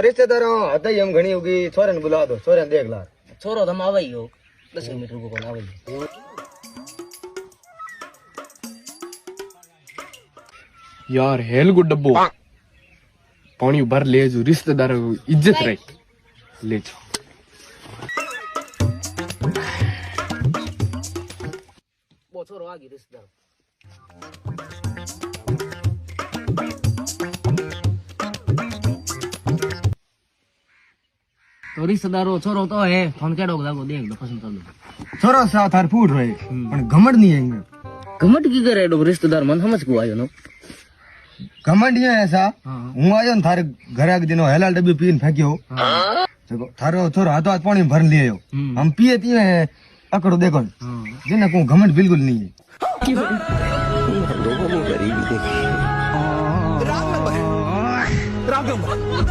रिश्तेदारों હતા એમ ઘણી ઉગી છોરે ને બોલાવો દો છોરે દેખ લા छोरो तो हम आवे ही हो 10 मीटर को कौन आवे यार हेल को डब्बो पानी भर ले जो रिश्तेदार इज्जत रही ले जाओ वो छोरो आ गई रिश्तेदार तो रिश्तेदारों छोरो तो है फोन केड़ो लागो देख दो पसंद कर लो छोरो सा थार फूट रहे पण घमंड नहीं है इनमें घमट की करे डो रिश्तेदार मन समझ को आयो नो घमंड ये है ऐसा हूं आयो ने थारे घरे आके दिनो हेलाल डब्बी पीन फेंक्यो देखो थारो छोरो हाथों हाथ पानी भर लियो हम पिए तीए अकड़ो देखो जिने को घमंड बिल्कुल नहीं है लोगों को गरीबी देखी रागम